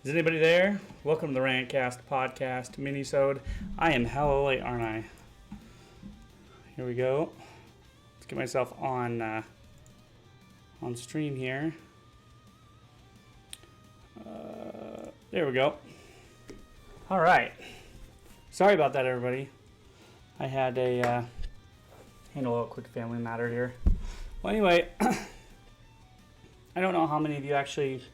Is anybody there? Welcome to the TheRantCastPodcast Minisode. I am hella late, aren't I? Here we go. Let's get myself on stream here. There we go. All right. Sorry about that, everybody. I had a handle a quick family matter here. Well, anyway, I don't know how many of you actually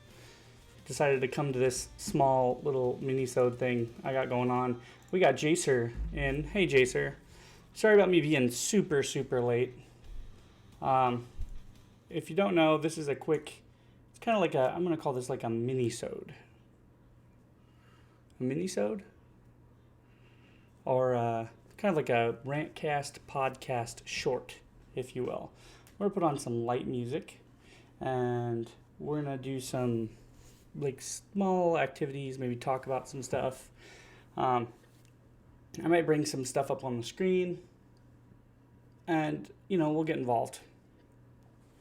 decided to come to this small little mini-sode thing I got going on. We got Jacer in. Hey, Jacer. Sorry about me being super late. If you don't know, this is a quick, it's kind of like a, I'm going to call this like a mini-sode. A mini-sode? Or kind of like a Rantcast podcast short, if you will. We're going to put on some light music, and we're going to do some like small activities, maybe talk about some stuff. I might bring some stuff up on the screen, and we'll get involved.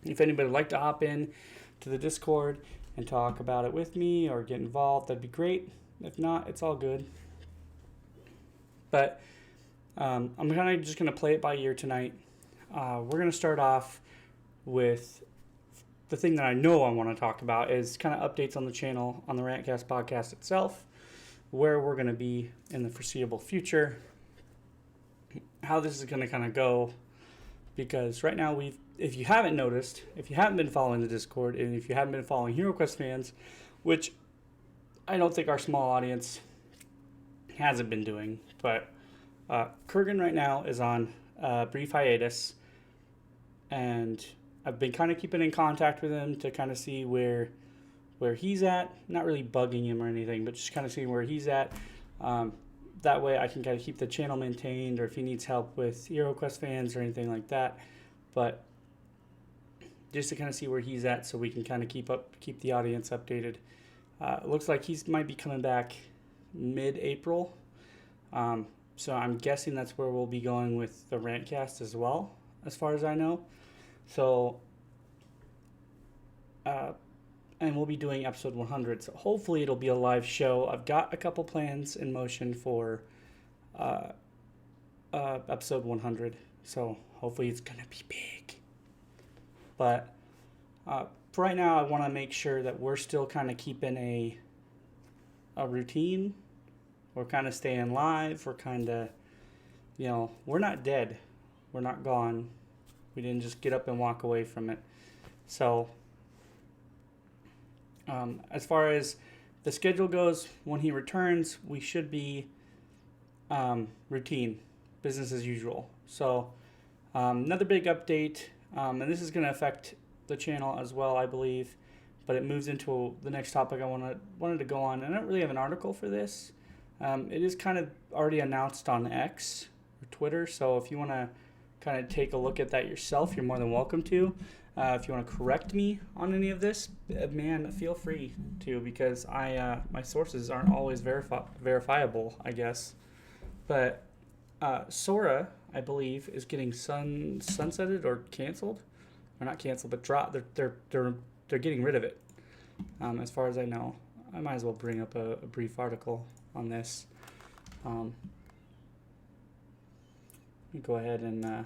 If anybody would like to hop in to the Discord and talk about it with me or get involved, that'd be great. If not, it's all good. But I'm kind of just going to play it by ear tonight. We're going to start off with the thing that I know I want to talk about is kind of updates on the channel, on the Rantcast podcast itself, where we're going to be in the foreseeable future, how this is going to kind of go. Because right now, if you haven't noticed, if you haven't been following the Discord, and if you haven't been following HeroQuest fans, which I don't think our small audience hasn't been doing, but Kurgan right now is on a brief hiatus, and I've been kind of keeping in contact with him to kind of see where he's at. Not really bugging him or anything, but just kind of seeing where he's at. That way I can kind of keep the channel maintained, or if he needs help with HeroQuest fans or anything like that. But just to kind of see where he's at so we can kind of keep the audience updated. It looks like he might be coming back mid-April. So I'm guessing that's where we'll be going with the Rantcast as well, as far as I know. So, and we'll be doing episode 100. So hopefully it'll be a live show. I've got a couple plans in motion for episode 100. So hopefully it's going to be big. But for right now, I want to make sure that we're still kind of keeping a routine. We're kind of staying live. We're kind of, we're not dead. We're not gone. We didn't just get up and walk away from it. So, as far as the schedule goes, when he returns, we should be routine, business as usual. So, another big update, and this is going to affect the channel as well, I believe, but it moves into the next topic I wanted to go on. I don't really have an article for this. It is kind of already announced on X or Twitter, so if you want to kind of take a look at that yourself, you're more than welcome to. If you want to correct me on any of this, man, feel free to, because my sources aren't always verifiable, I guess. But Sora, I believe, is getting sunsetted or canceled, or not canceled, but dropped. They're getting rid of it. As far as I know, I might as well bring up a brief article on this. Let me go ahead and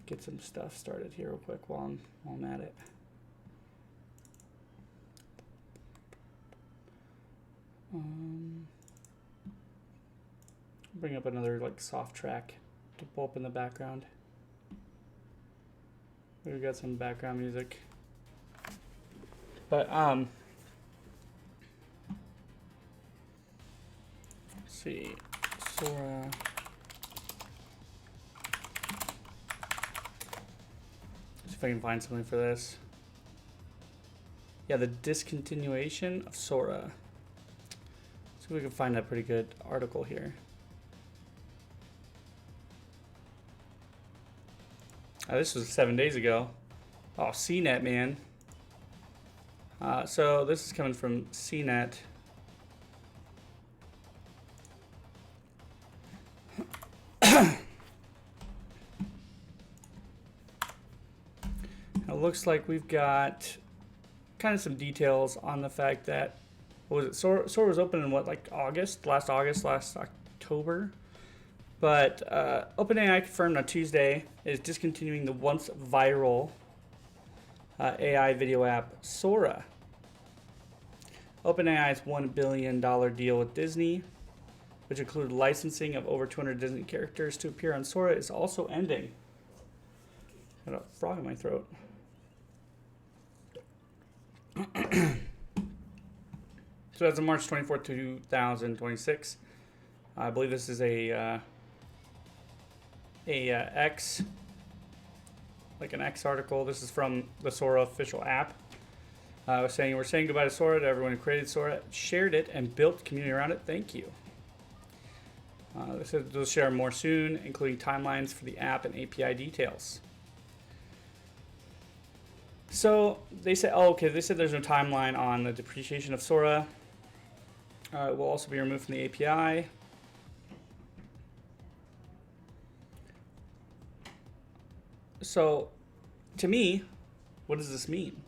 get some stuff started here real quick while I'm at it. Bring up another like soft track to pull up in the background. We've got some background music, but let's see, Sora. If I can find something for this. Yeah, the discontinuation of Sora. See if we can find a pretty good article here. Oh, this was 7 days ago. Oh, CNET, man. So this is coming from CNET. It looks like we've got kind of some details on the fact that what was it? Sora was open in what, like August, last October. But OpenAI confirmed on Tuesday is discontinuing the once viral AI video app Sora. OpenAI's $1 billion deal with Disney, which included licensing of over 200 Disney characters to appear on Sora, is also ending. Got a frog in my throat. So as of March 24th, 2026, I believe this is a X, like an X article. This is from the Sora official app. We're saying goodbye to Sora, to everyone who created Sora, shared it, and built community around it. Thank you. They said they'll share more soon, including timelines for the app and API details. So they said, they said there's no timeline on the depreciation of Sora. It will also be removed from the API. So, to me, what does this mean?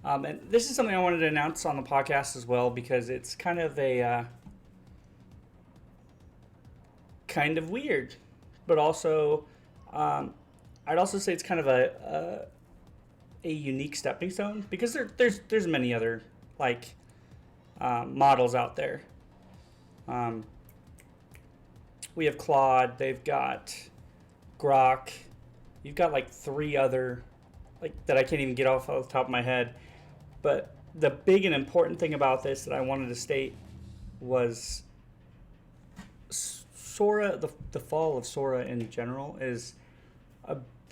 And this is something I wanted to announce on the podcast as well, because it's kind of kind of weird, but also I'd also say it's kind of a unique stepping stone, because there's many other models out there. We have Claude, they've got Grok, you've got like 3 other that I can't even get off the top of my head. But the big and important thing about this that I wanted to state was Sora, the fall of Sora in general is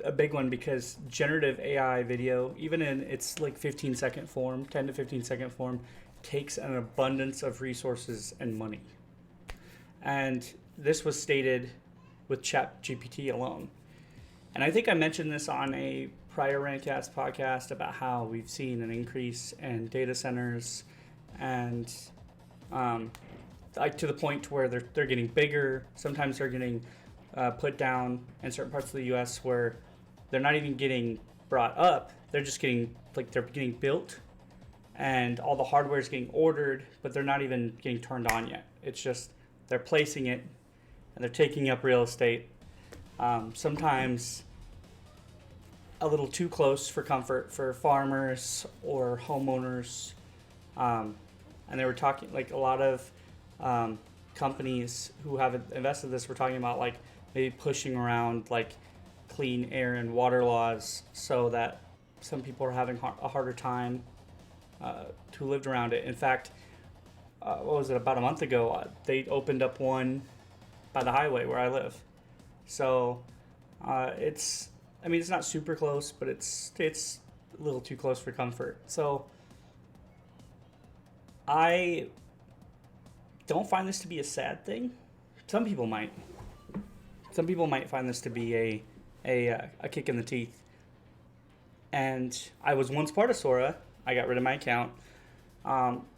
a big one, because generative AI video, even in its 15-second form, 10 to 15-second form, takes an abundance of resources and money. And this was stated with ChatGPT alone. And I think I mentioned this on a prior TheRantCast podcast about how we've seen an increase in data centers, and to the point where they're getting bigger. Sometimes they're getting put down in certain parts of the U.S. where they're not even getting brought up. They're just getting they're getting built, and all the hardware is getting ordered, but they're not even getting turned on yet. It's just they're placing it, and they're taking up real estate. Sometimes a little too close for comfort for farmers or homeowners. And they were talking, a lot of companies who have invested in this were talking about maybe pushing around clean air and water laws, so that some people are having a harder time who lived around it. In fact, what was it, about a month ago, they opened up one by the highway where I live. So it's not super close, but it's a little too close for comfort. So I don't find this to be a sad thing. Some people might. Some people might find this to be a kick in the teeth. And I was once part of Sora. I got rid of my account.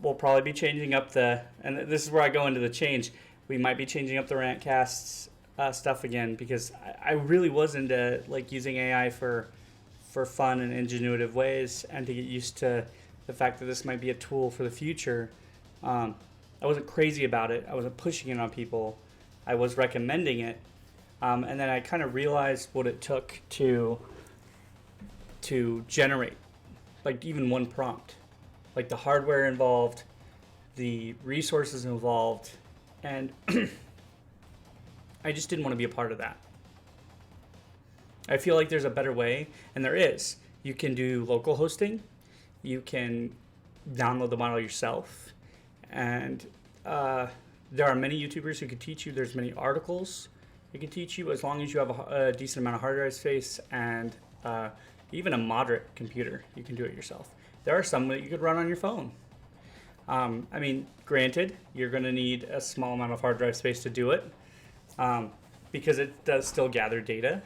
We'll probably be changing up and this is where I go into the change. We might be changing up the Rantcasts stuff again, because I really was into using AI for fun and ingenuitive ways, and to get used to the fact that this might be a tool for the future. I wasn't crazy about it. I wasn't pushing it on people. I was recommending it, and then I kind of realized what it took to generate even one prompt, the hardware involved, the resources involved, and I just didn't want to be a part of that. I feel like there's a better way, and there is. You can do local hosting. You can download the model yourself. And there are many YouTubers who can teach you. There's many articles that can teach you, as long as you have a decent amount of hard drive space and even a moderate computer. You can do it yourself. There are some that you could run on your phone. Granted, you're going to need a small amount of hard drive space to do it. Because it does still gather data.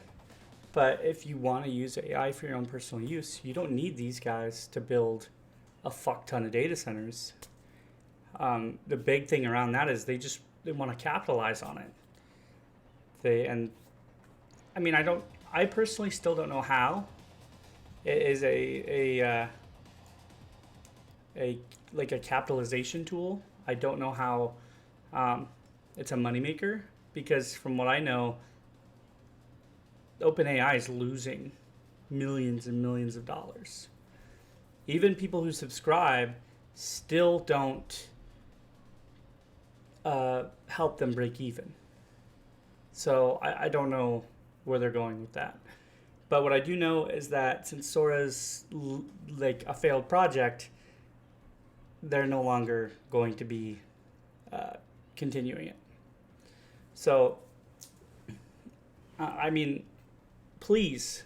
But if you want to use AI for your own personal use, you don't need these guys to build a fuck ton of data centers. The big thing around that is they want to capitalize on it. I personally still don't know how. It is a like a capitalization tool. I don't know how it's a moneymaker, because from what I know, OpenAI is losing millions and millions of dollars. Even people who subscribe still don't help them break even. So I don't know where they're going with that. But what I do know is that since Sora's like a failed project, they're no longer going to be continuing it. So, I mean, please,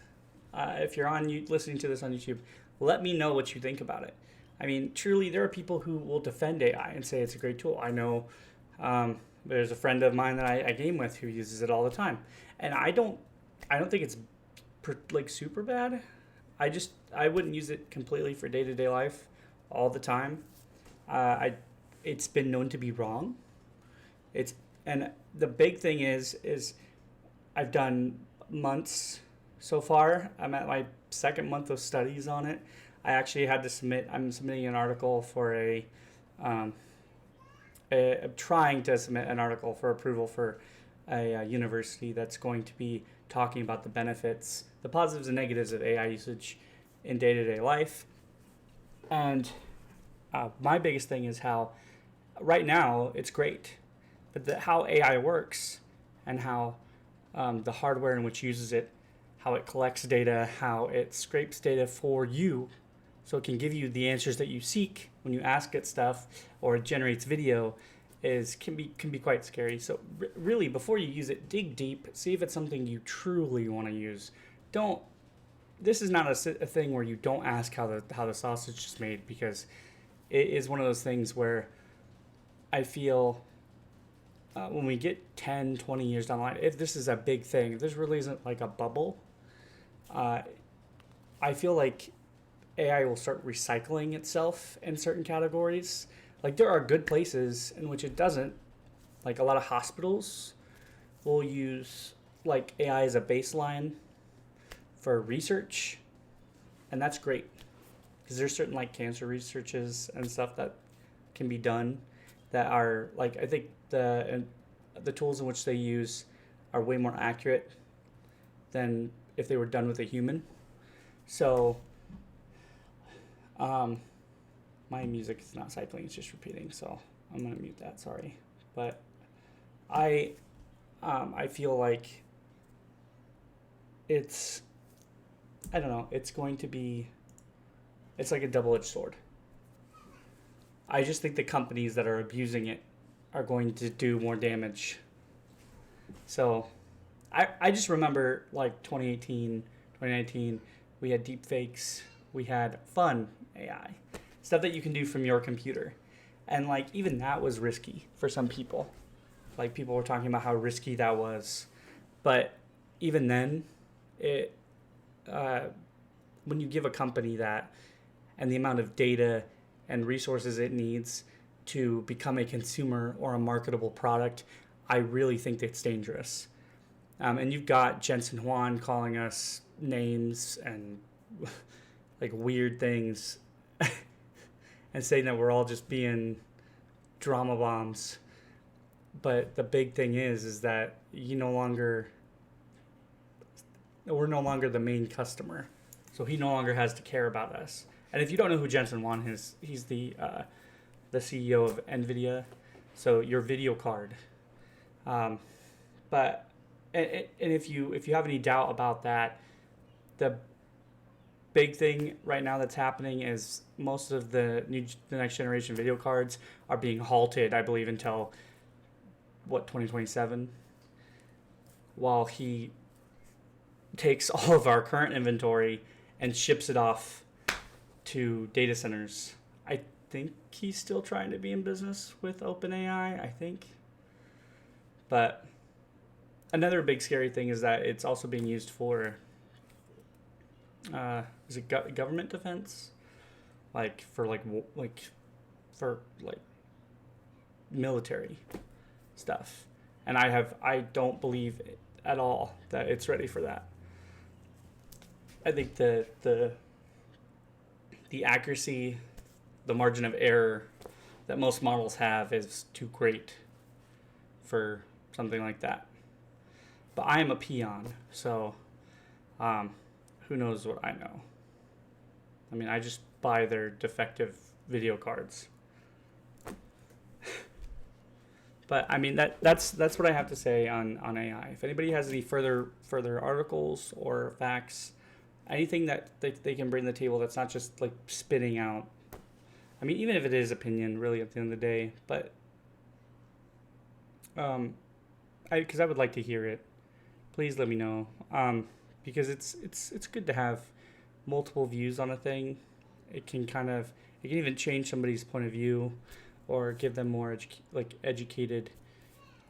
if you're listening to this on YouTube, let me know what you think about it. I mean, truly, there are people who will defend AI and say it's a great tool. I know there's a friend of mine that I game with who uses it all the time, and I don't think it's like super bad. I wouldn't use it completely for day-to-day life all the time. It's been known to be wrong. And the big thing is I've done months so far. I'm at my second month of studies on it. I actually had to I'm submitting an article for trying to submit an article for approval for a university that's going to be talking about the benefits, the positives and negatives of AI usage in day-to-day life. And my biggest thing is how right now it's great, but how AI works and how the hardware in which uses it, how it collects data, how it scrapes data for you so it can give you the answers that you seek when you ask it stuff, or it generates video, can be quite scary. So really, before you use it, dig deep, see if it's something you truly want to use. This is not a thing where you don't ask how the sausage is made, because it is one of those things where I feel when we get 10, 20 years down the line, if this is a big thing, if this really isn't like a bubble, I feel like AI will start recycling itself in certain categories. Like, there are good places in which it doesn't. Like, a lot of hospitals will use like AI as a baseline for research, and that's great, because there's certain like cancer researches and stuff that can be done that are like, I think the tools in which they use are way more accurate than if they were done with a human. So my music is not cycling, it's just repeating, so I'm gonna mute that, sorry. But I feel like I don't know, it's like a double-edged sword. I just think the companies that are abusing it are going to do more damage. So I just remember like 2018, 2019, we had deep fakes, we had fun AI, stuff that you can do from your computer. And like, even that was risky for some people. Like, people were talking about how risky that was. But even then, when you give a company that and the amount of data and resources it needs to become a consumer or a marketable product, I really think it's dangerous. And you've got Jensen Huang calling us names and like weird things and saying that we're all just being drama bombs. But the big thing is that we're no longer the main customer. So he no longer has to care about us. And if you don't know who Jensen Huang is, he's the CEO of NVIDIA. So your video card. But if you have any doubt about that, the big thing right now that's happening is most of the next generation video cards are being halted, I believe, until 2027, while he takes all of our current inventory and ships it off to data centers. I think he's still trying to be in business with OpenAI, I think. But another big scary thing is that it's also being used for is it government defense, for military stuff. And I don't believe at all that it's ready for that. I think the accuracy the margin of error that most models have is too great for something like that. But I am a peon, so who knows what I know. I mean, I just buy their defective video cards. But I mean, that's what I have to say on AI. If anybody has any further articles or facts, anything that they can bring to the table that's not just like spitting out. I mean, even if it is opinion, really at the end of the day, but because I would like to hear it. Please let me know. Because it's good to have multiple views on a thing. It can even change somebody's point of view, or give them more educated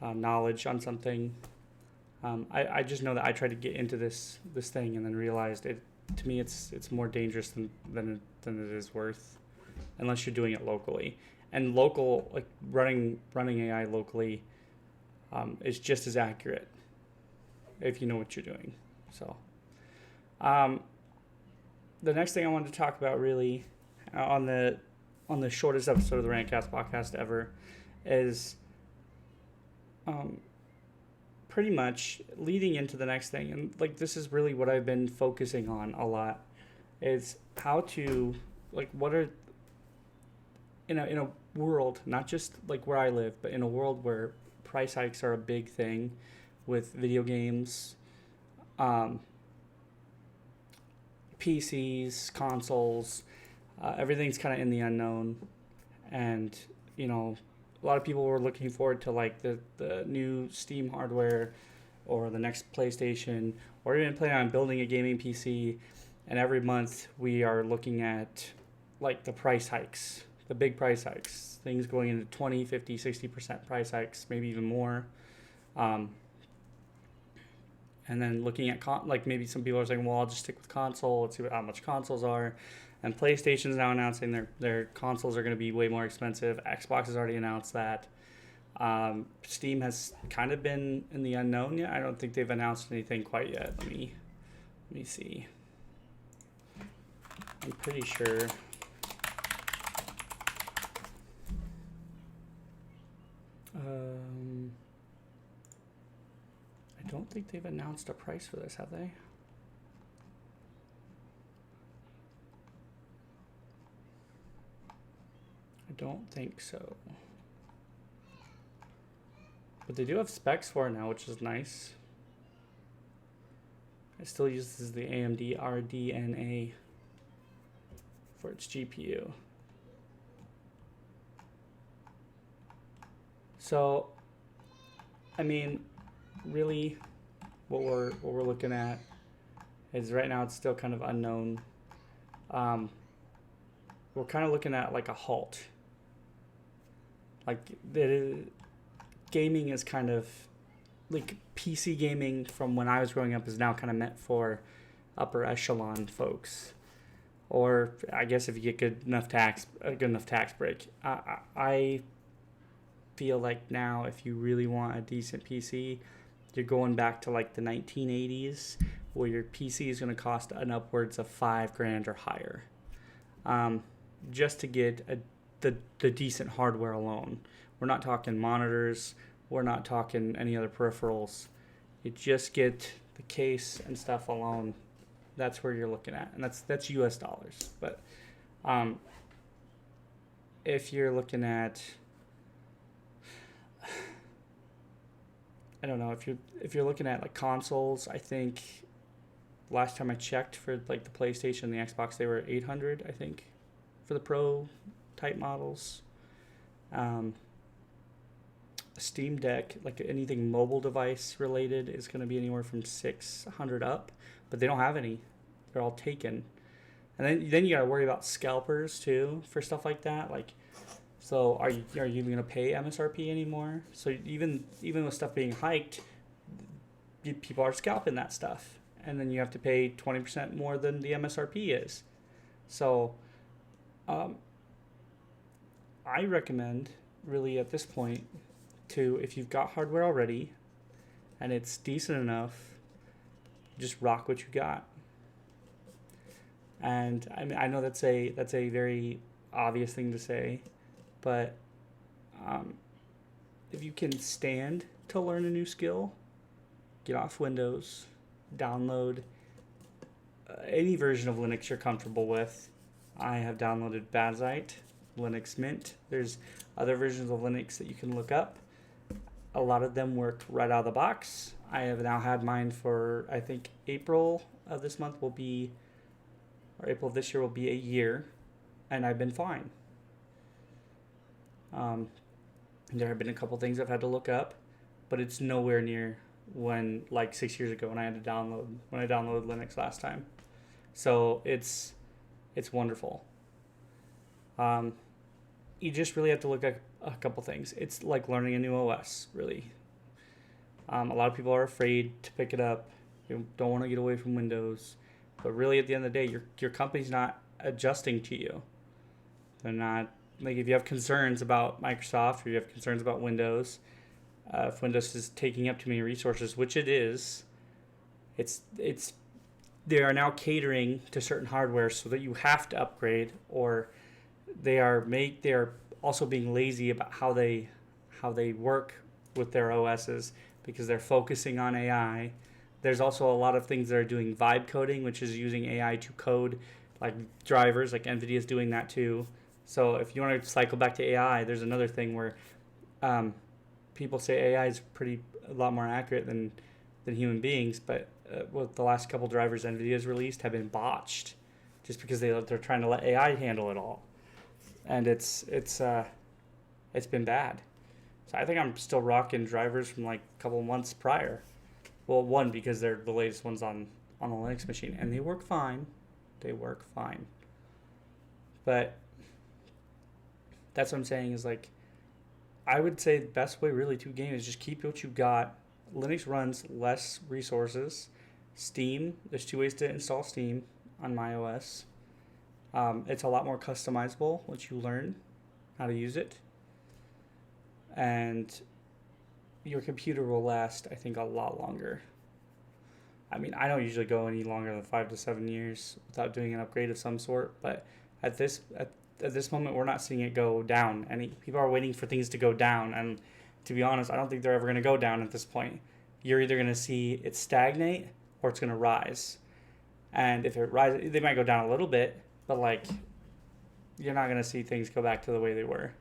knowledge on something. I just know that I tried to get into this thing and then realized it. To me, it's more dangerous than it is worth, unless you're doing it locally. And local, like running AI locally, is just as accurate if you know what you're doing. So, the next thing I wanted to talk about really on the shortest episode of the Rantcast podcast ever is pretty much leading into the next thing. And like, this is really what I've been focusing on a lot, is how to, like, what are, in a world, not just like where I live, but in a world where price hikes are a big thing with video games, PCs, consoles, everything's kind of in the unknown. And, a lot of people were looking forward to like the new Steam hardware or the next PlayStation, or even planning on building a gaming PC. And every month we are looking at like the price hikes, the big price hikes, things going into 20, 50, 60% price hikes, maybe even more. And then looking at like maybe some people are saying, well, I'll just stick with console. Let's see how much consoles are. And PlayStation's now announcing their consoles are going to be way more expensive. Xbox has already announced that. Steam has kind of been in the unknown yet. I don't think they've announced anything quite yet. Let me see. I'm pretty sure. I don't think they've announced a price for this, have they? I don't think so. But they do have specs for it now, which is nice. It still uses the AMD RDNA for its GPU. So, I mean, really, what we're looking at is right now it's still kind of unknown. We're kind of looking at like a halt. Like gaming is kind of like PC gaming from when I was growing up is now kind of meant for upper echelon folks, or I guess if you get a good enough tax break. I feel like now if you really want a decent PC, you're going back to like the 1980s, where your PC is going to cost an upwards of $5,000 or higher, just to get the decent hardware alone. We're not talking monitors. We're not talking any other peripherals. You just get the case and stuff alone. That's where you're looking at, and that's US dollars. But if you're looking at, I don't know, if you're looking at like consoles, I think last time I checked for like the PlayStation and the Xbox, they were $800, I think, for the Pro type models. Steam Deck, like anything mobile device related, is going to be anywhere from $600 up, but they don't have any. They're all taken. And then you got to worry about scalpers too for stuff like that. Like, so are you even going to pay MSRP anymore? So even with stuff being hiked, people are scalping that stuff, and then you have to pay 20% more than the MSRP is. So, I recommend really at this point to, if you've got hardware already and it's decent enough, just rock what you got. And I mean, I know that's a very obvious thing to say, but if you can stand to learn a new skill, get off Windows, download any version of Linux you're comfortable with. I have downloaded Bazite, Linux Mint. There's other versions of Linux that you can look up. A lot of them work right out of the box. I have now had mine for, I think, April of this month will be, or April of this year will be a year, and I've been fine. There have been a couple things I've had to look up, but it's nowhere near when, like 6 years ago, when I downloaded Linux last time. So it's wonderful. You just really have to look at a couple things. It's like learning a new OS, really. A lot of people are afraid to pick it up. You don't want to get away from Windows. But really, at the end of the day, your company's not adjusting to you. They're not, like, if you have concerns about Microsoft or you have concerns about Windows, if Windows is taking up too many resources, which it is, they are now catering to certain hardware so that you have to upgrade, or they are also being lazy about how they work with their OSs because they're focusing on AI. There's also a lot of things that are doing vibe coding, which is using AI to code like drivers, like NVIDIA's doing that too. So if you want to cycle back to AI, there's another thing where people say AI is a lot more accurate than human beings, but the last couple drivers NVIDIA's released have been botched just because they're trying to let AI handle it all. And it's been bad. So I think I'm still rocking drivers from like a couple months prior. Well, one, because they're the latest ones on the Linux machine, and they work fine. But that's what I'm saying is, like, I would say the best way really to game is just keep what you got. Linux runs less resources. Steam, there's 2 ways to install Steam on my OS. It's a lot more customizable once you learn how to use it. And your computer will last, I think, a lot longer. I mean, I don't usually go any longer than 5 to 7 years without doing an upgrade of some sort, but at this moment, we're not seeing it go down. People are waiting for things to go down, and to be honest, I don't think they're ever going to go down at this point. You're either going to see it stagnate or it's going to rise. And if it rises, they might go down a little bit, but like, you're not going to see things go back to the way they were.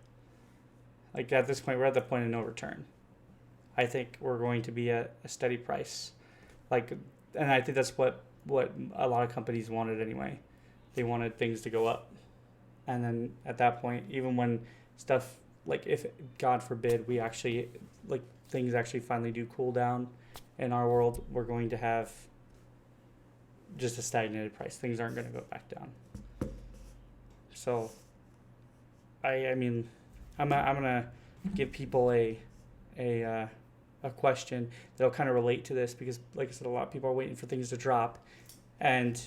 Like, at this point, we're at the point of no return. I think we're going to be at a steady price. Like, and I think that's what a lot of companies wanted anyway. They wanted things to go up. And then at that point, even when stuff, like, if, God forbid, we actually, like, things actually finally do cool down in our world, we're going to have just a stagnated price. Things aren't going to go back down. So, I mean, I'm gonna give people a question that'll kind of relate to this, because, like I said, a lot of people are waiting for things to drop, and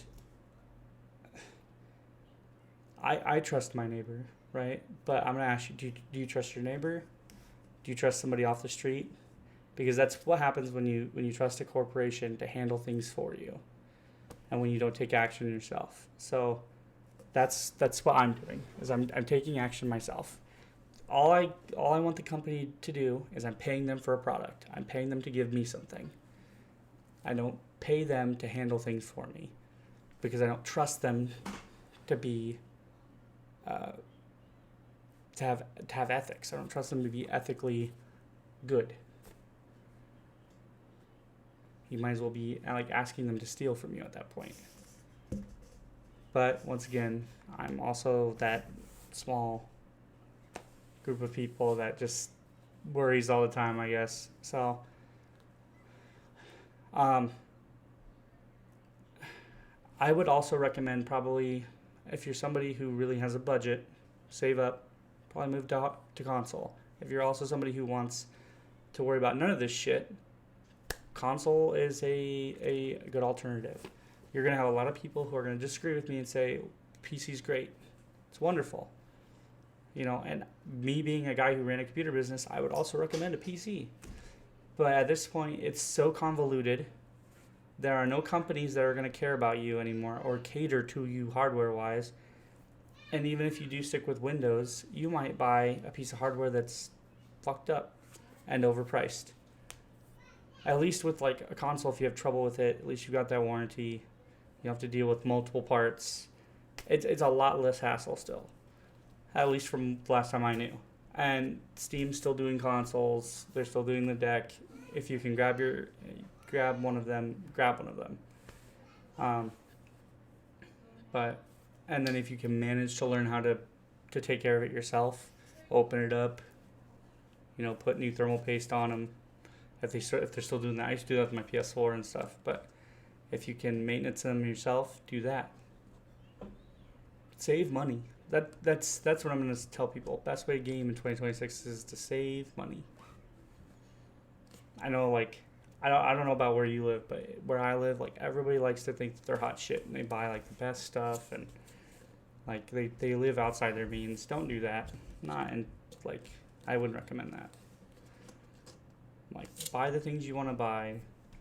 I trust my neighbor, right? But I'm gonna ask you, do you trust your neighbor? Do you trust somebody off the street? Because that's what happens when you trust a corporation to handle things for you, and when you don't take action yourself. So that's what I'm doing, is I'm taking action myself. All I want the company to do is I'm paying them for a product. I'm paying them to give me something. I don't pay them to handle things for me, because I don't trust them to be to have ethics. I don't trust them to be ethically good. You might as well be like asking them to steal from you at that point. But once again, I'm also that small group of people that just worries all the time, I guess. So I would also recommend, probably, if you're somebody who really has a budget, save up, probably move to console. If you're also somebody who wants to worry about none of this shit, console is a good alternative. You're going to have a lot of people who are going to disagree with me and say PC's great. It's wonderful. You know, and me being a guy who ran a computer business, I would also recommend a PC. But at this point, it's so convoluted. There are no companies that are going to care about you anymore or cater to you hardware-wise. And even if you do stick with Windows, you might buy a piece of hardware that's fucked up and overpriced. At least with like a console, if you have trouble with it, at least you got that warranty. You have to deal with multiple parts. It's a lot less hassle still, at least from the last time I knew. And Steam's still doing consoles. They're still doing the deck. If you can grab one of them, grab one of them. But and then if you can manage to learn how to take care of it yourself, open it up, put new thermal paste on them. If they're still doing that, I used to do that with my PS4 and stuff. But if you can maintenance them yourself, do that. Save money. That's what I'm going to tell people. Best way to game in 2026 is to save money. I know, like, I don't know about where you live, but where I live, like, everybody likes to think that they're hot shit and they buy like the best stuff and like they live outside their means. Don't do that. I wouldn't recommend that. Like, buy the things you want to buy,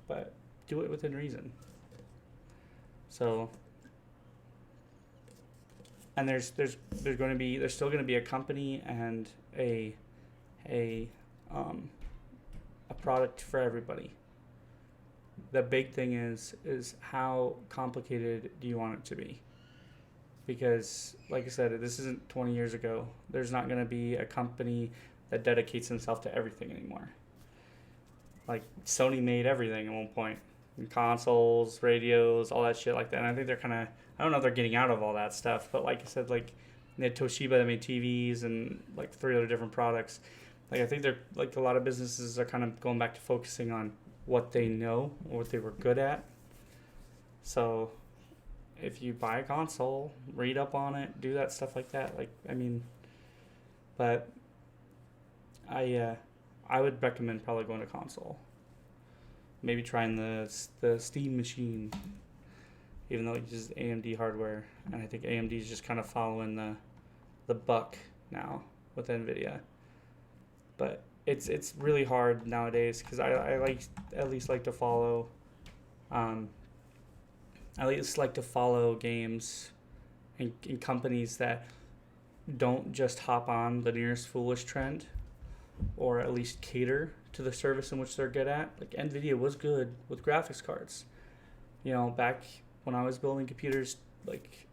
but do it within reason. So, and there's still going to be a company and a product for everybody. The big thing is how complicated do you want it to be? Because, like I said, this isn't 20 years ago. There's not going to be a company that dedicates themselves to everything anymore. Like, Sony made everything at one point. Consoles, radios, all that shit like that. And I think they're kind of, I don't know if they're getting out of all that stuff, but like I said, like, they had Toshiba that made TVs and like 3 other different products. Like, I think they're, like, a lot of businesses are kind of going back to focusing on what they know or what they were good at. So if you buy a console, read up on it, do that stuff like that. Like, I mean, but I would recommend probably going to console. Maybe trying the Steam machine, even though it's just AMD hardware, and I think AMD is just kind of following the buck now with NVIDIA. But it's really hard nowadays because I at least like to follow games and companies that don't just hop on the nearest foolish trend, or at least cater to the service in which they're good at. Like, NVIDIA was good with graphics cards. Back when I was building computers, like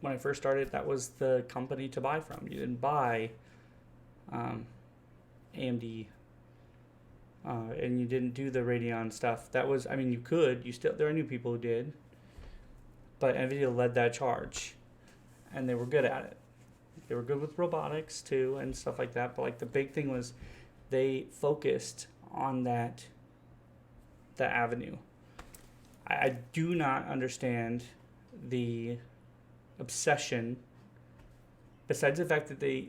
when I first started, that was the company to buy from. You didn't buy AMD, and you didn't do the Radeon stuff. That was, I mean, you could. There are new people who did, but NVIDIA led that charge, and they were good at it. They were good with robotics too and stuff like that. But like, the big thing was they focused on that avenue. I do not understand the obsession, besides the fact that they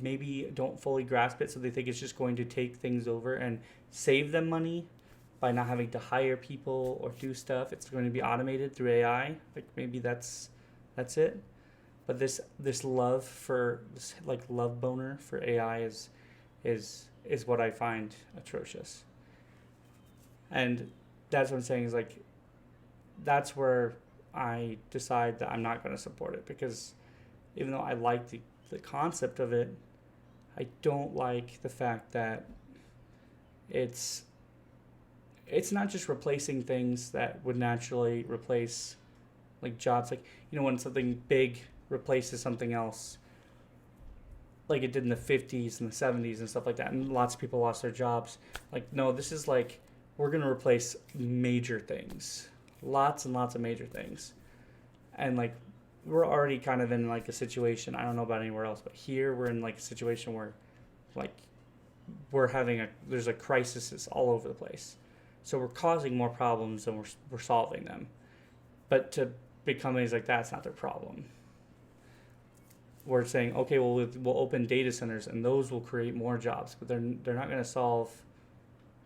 maybe don't fully grasp it, so they think it's just going to take things over and save them money by not having to hire people or do stuff. It's going to be automated through AI. Like, maybe that's it. But this love for this, like, love boner for AI is what I find atrocious. And that's what I'm saying is, like, that's where I decide that I'm not going to support it, because even though I like the concept of it, I don't like the fact that it's not just replacing things that would naturally replace, like, jobs. Like, when something big replaces something else, like it did in the 50s and the 70s and stuff like that, and lots of people lost their jobs. Like, no, this is like, we're going to replace major things, lots and lots of major things. And like, we're already kind of in like a situation, I don't know about anywhere else, but here we're in like a situation where like there's a crisis all over the place. So we're causing more problems than we're solving them. But to big companies like that, it's not their problem. We're saying, okay, well, we'll open data centers and those will create more jobs, but they're not going to solve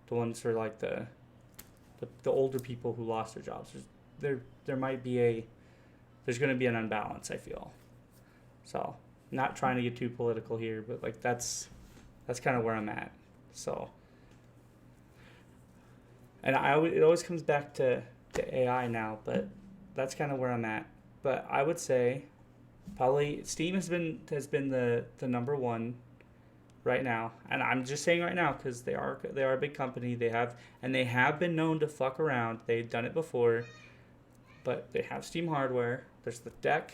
the ones for like the older people who lost their jobs. There's going to be an unbalance, I feel. So, not trying to get too political here, but like that's kind of where I'm at. So, and it always comes back to AI now, but that's kind of where I'm at. But I would say Probably Steam has been the number one right now, and I'm just saying right now because they are a big company. They have been known to fuck around. They've done it before, but they have Steam hardware. There's the deck,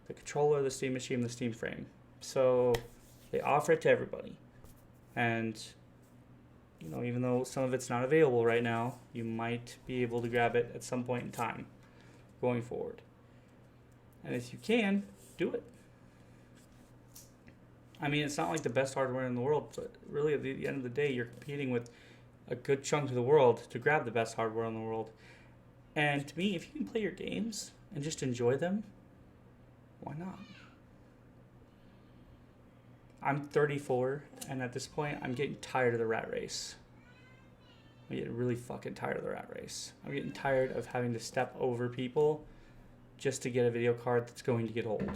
the controller, the Steam machine, the Steam frame. So they offer it to everybody, and even though some of it's not available right now, you might be able to grab it at some point in time going forward. And if you can, do it. I mean, it's not like the best hardware in the world, but really at the end of the day, you're competing with a good chunk of the world to grab the best hardware in the world. And to me, if you can play your games and just enjoy them, why not? I'm 34, and at this point, I'm getting tired of the rat race. I'm getting really fucking tired of the rat race. I'm getting tired of having to step over people just to get a video card that's going to get old.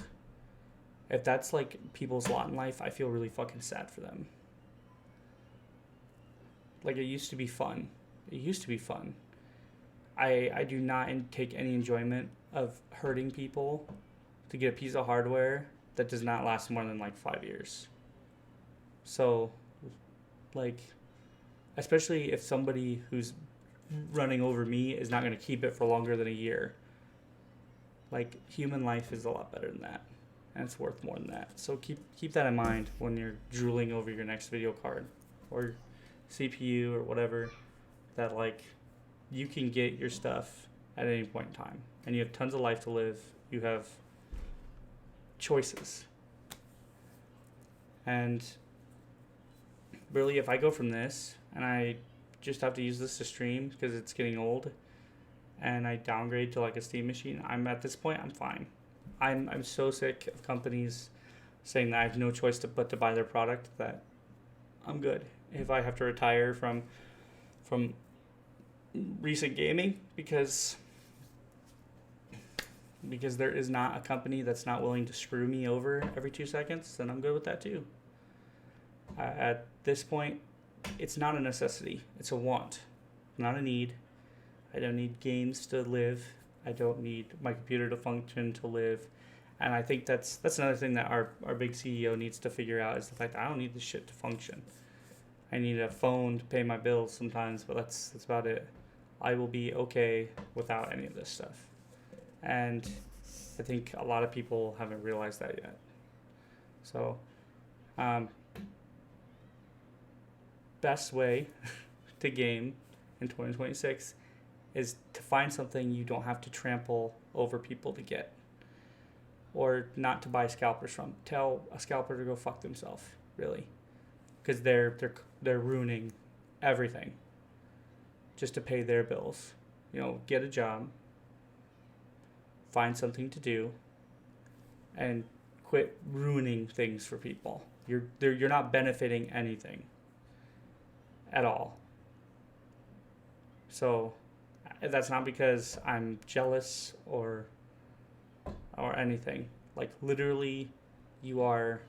If that's like people's lot in life, I feel really fucking sad for them. Like, it used to be fun. I do not take any enjoyment of hurting people to get a piece of hardware that does not last more than like 5 years. So, like, especially if somebody who's running over me is not going to keep it for longer than a year. Like, human life is a lot better than that, and it's worth more than that. So keep that in mind when you're drooling over your next video card or CPU or whatever, that like you can get your stuff at any point in time, and you have tons of life to live. You have choices. And really, if I go from this and I just have to use this to stream because it's getting old, and I downgrade to like a Steam machine, I'm at this point, I'm fine. I'm so sick of companies saying that I have no choice but to buy their product that I'm good. If I have to retire from recent gaming because there is not a company that's not willing to screw me over every 2 seconds, then I'm good with that too. At this point, it's not a necessity. It's a want, not a need. I don't need games to live. I don't need my computer to function to live. And I think that's another thing that our big CEO needs to figure out, is the fact that I don't need this shit to function. I need a phone to pay my bills sometimes, but that's about it. I will be okay without any of this stuff. And I think a lot of people haven't realized that yet. So, best way to game in 2026 is to find something you don't have to trample over people to get, or not to buy scalpers from. Tell a scalper to go fuck themselves, really, because they're ruining everything just to pay their bills. Get a job, find something to do, and quit ruining things for people. You're not benefiting anything at all. So that's not because I'm jealous or anything. Like, literally, you are.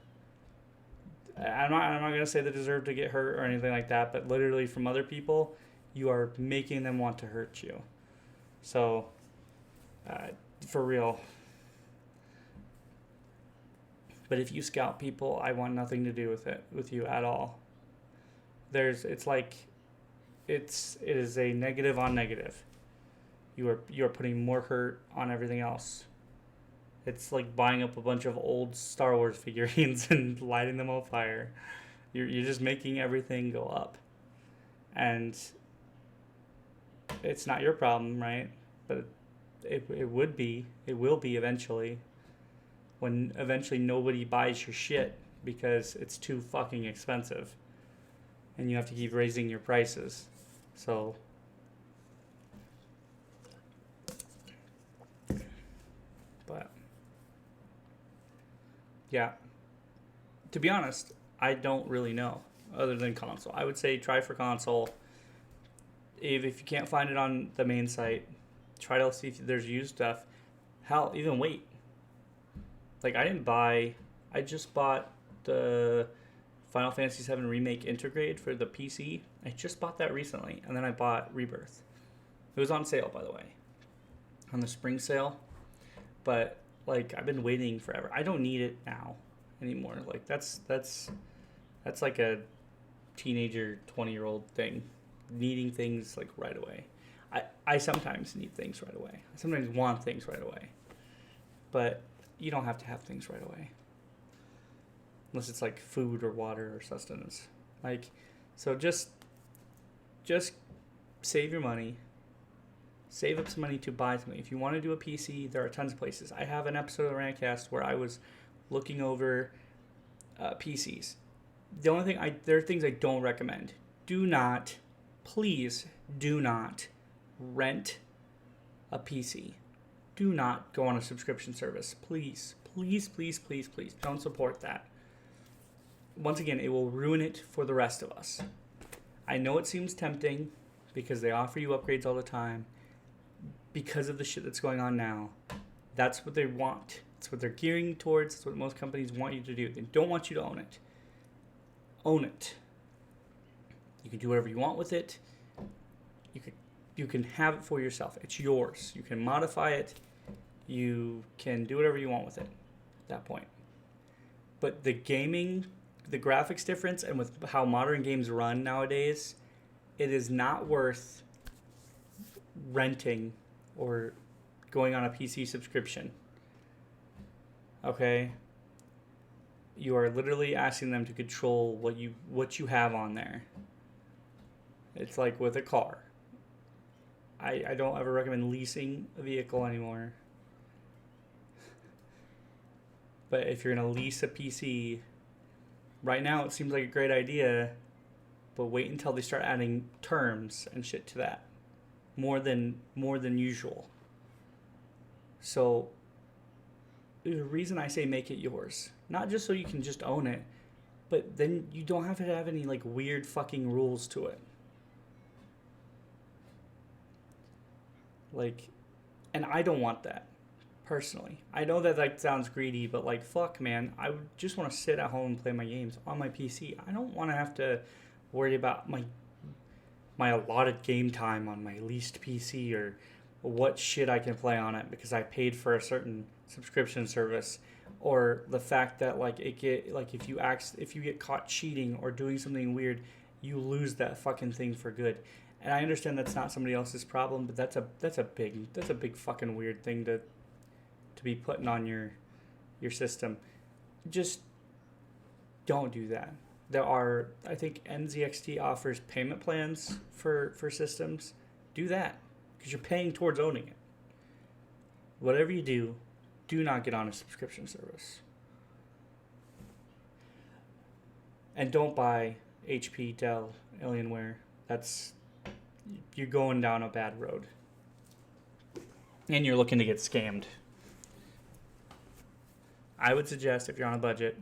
I'm not gonna say they deserve to get hurt or anything like that, but literally from other people, you are making them want to hurt you. So, for real. But if you scout people, I want nothing to do with you at all. It is a negative on negative. You are putting more hurt on everything else. It's like buying up a bunch of old Star Wars figurines and lighting them on fire. You're just making everything go up. And it's not your problem, right? But it will be eventually, when eventually nobody buys your shit because it's too fucking expensive and you have to keep raising your prices. So, but yeah, to be honest, I don't really know other than console. I would say try for console. If you can't find it on the main site, try to see if there's used stuff. Hell, even wait. Like, I just bought the Final Fantasy VII Remake Intergrade for the PC. I just bought that recently, and then I bought Rebirth. It was on sale, by the way, on the spring sale. But Like, I've been waiting forever. I don't need it now anymore. Like, that's like a teenager, 20-year-old thing. Needing things, like, right away. I sometimes need things right away. I sometimes want things right away. But you don't have to have things right away. Unless it's, like, food or water or sustenance. Like, so just save your money. Save up some money to buy something. If you want to do a PC, there are tons of places. I have an episode of the Rantcast where I was looking over PCs. The only thing there are things I don't recommend. Please do not rent a PC. Do not go on a subscription service. Please, please, please, please, please don't support that. Once again, it will ruin it for the rest of us. I know it seems tempting because they offer you upgrades all the time. Because of the shit that's going on now, that's what they want. That's what they're gearing towards. That's what most companies want you to do. They don't want you to own it. Own it. You can do whatever you want with it. You can have it for yourself. It's yours. You can modify it. You can do whatever you want with it at that point. But the graphics difference, and with how modern games run nowadays, it is not worth renting or going on a PC subscription. Okay? You are literally asking them to control what you have on there. It's like with a car. I don't ever recommend leasing a vehicle anymore. But if you're going to lease a PC, right now it seems like a great idea, but wait until they start adding terms and shit to that. More than usual. So the reason I say make it yours, not just so you can just own it, but then you don't have to have any like weird fucking rules to it. Like, and I don't want that personally. I know that like sounds greedy, but like fuck man, I would just want to sit at home and play my games on my PC. I don't want to have to worry about my allotted game time on my leased PC or what shit I can play on it because I paid for a certain subscription service, or the fact that like if you get caught cheating or doing something weird, you lose that fucking thing for good. And I understand that's not somebody else's problem, but that's a big fucking weird thing to be putting on your system. Just don't do that. There are, I think NZXT offers payment plans for systems. Do that, because you're paying towards owning it. Whatever you do, do not get on a subscription service. And don't buy HP, Dell, Alienware. You're going down a bad road. And you're looking to get scammed. I would suggest, if you're on a budget,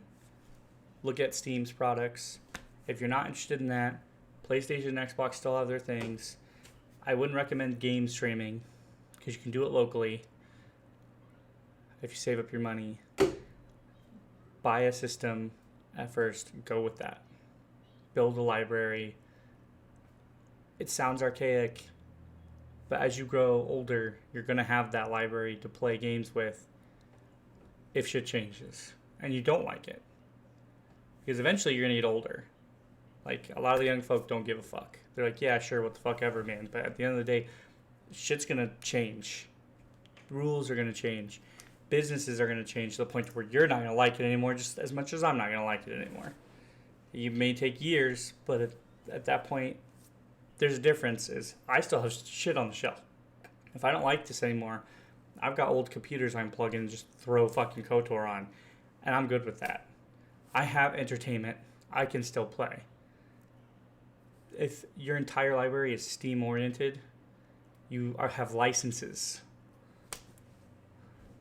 look at Steam's products. If you're not interested in that, PlayStation and Xbox still have their things. I wouldn't recommend game streaming because you can do it locally. If you save up your money, buy a system at first, go with that. Build a library. It sounds archaic, but as you grow older, you're going to have that library to play games with if shit changes and you don't like it. Because eventually you're going to get older. Like, a lot of the young folk don't give a fuck. They're like, yeah, sure, what the fuck ever, man. But at the end of the day, shit's going to change. Rules are going to change. Businesses are going to change to the point where you're not going to like it anymore, just as much as I'm not going to like it anymore. It may take years, but at that point, there's a difference. Is I still have shit on the shelf. If I don't like this anymore, I've got old computers I can plug in and just throw fucking KOTOR on, and I'm good with that. I have entertainment. I can still play. If your entire library is Steam-oriented, you have licenses.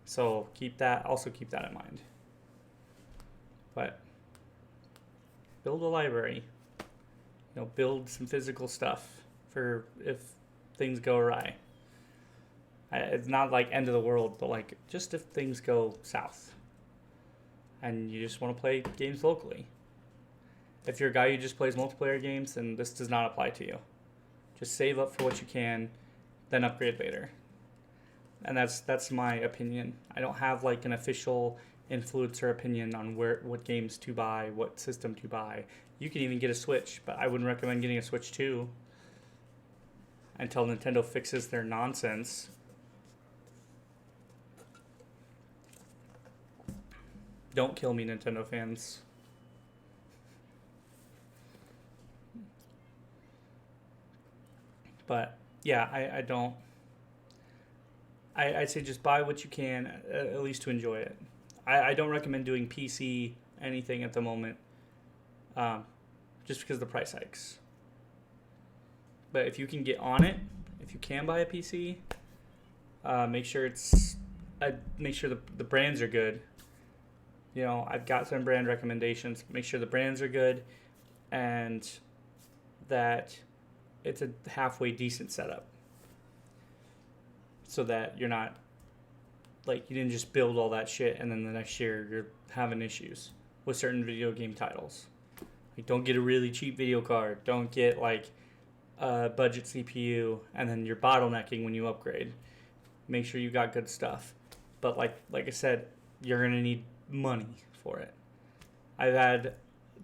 So keep that in mind. But build a library. Build some physical stuff for if things go awry. It's not like end of the world, but like just if things go south and you just want to play games locally. If you're a guy who just plays multiplayer games, then this does not apply to you. Just save up for what you can, then upgrade later. and that's my opinion. I don't have like an official influencer opinion on what games to buy, what system to buy. You can even get a Switch, but I wouldn't recommend getting a Switch 2 until Nintendo fixes their nonsense. Don't kill me, Nintendo fans. But yeah, I don't. I'd say just buy what you can, at least to enjoy it. I don't recommend doing PC anything at the moment, just because of the price hikes. But if you can get on it, if you can buy a PC, make sure make sure the brands are good. You know, I've got some brand recommendations. Make sure the brands are good, and that it's a halfway decent setup, so that you're not like, you didn't just build all that shit and then the next year you're having issues with certain video game titles. Like, don't get a really cheap video card. Don't get like a budget CPU and then you're bottlenecking when you upgrade. Make sure you got good stuff. But like I said, you're gonna need money for it. I've had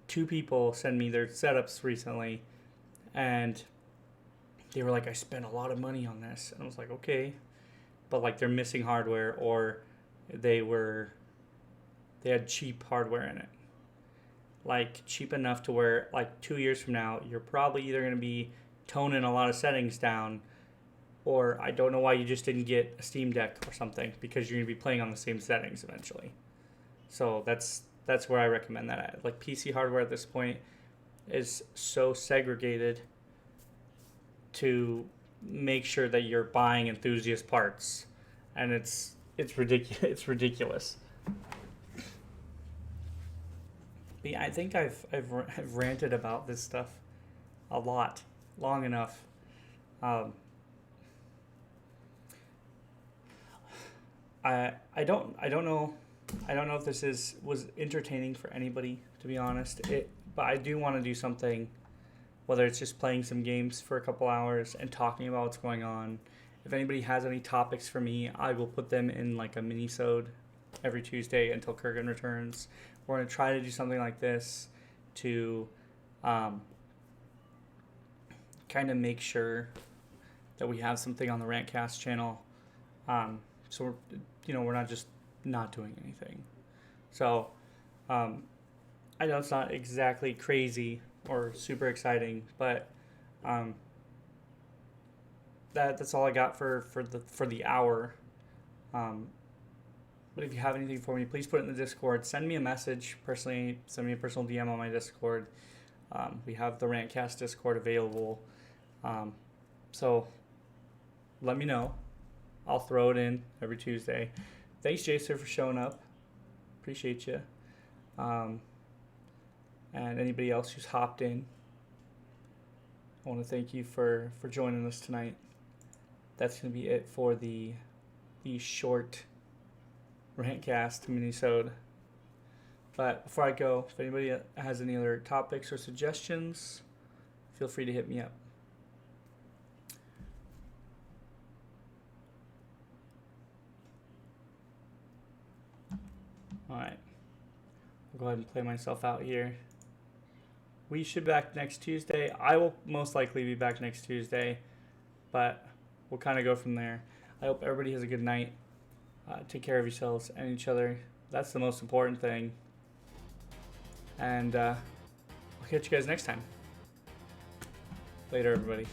2 people send me their setups recently, and they were like, I spent a lot of money on this. And I was like, okay. But like, they're missing hardware, or they had cheap hardware in it. Like, cheap enough to where like 2 years from now, you're probably either going to be toning a lot of settings down, or I don't know why you just didn't get a Steam Deck or something, because you're going to be playing on the same settings eventually. So that's where I recommend that at. Like, PC hardware at this point is so segregated to make sure that you're buying enthusiast parts, and it's ridiculous. It's ridiculous. But yeah, I think I've ranted about this stuff a lot, long enough. I don't know if this was entertaining for anybody, to be honest. But I do want to do something, whether it's just playing some games for a couple hours and talking about what's going on. If anybody has any topics for me, I will put them in like a Minisode every Tuesday until Kurgan returns. We're going to try to do something like this to kind of make sure that we have something on the Rantcast channel. So we're not just not doing anything. So I know it's not exactly crazy or super exciting, but that's all I got for the hour. But if you have anything for me, please put it in the Discord. Send me a message personally. Send me a personal DM on my Discord. We have the Rantcast Discord available. So let me know. I'll throw it in every Tuesday. Thanks, Jason, for showing up. Appreciate you. And anybody else who's hopped in, I want to thank you for joining us tonight. That's going to be it for the short Rantcast Minisode. But before I go, if anybody has any other topics or suggestions, feel free to hit me up. Alright. I'll go ahead and play myself out here. We should be back next Tuesday. I will most likely be back next Tuesday, but we'll kind of go from there. I hope everybody has a good night. Take care of yourselves and each other. That's the most important thing. And I'll catch you guys next time. Later, everybody.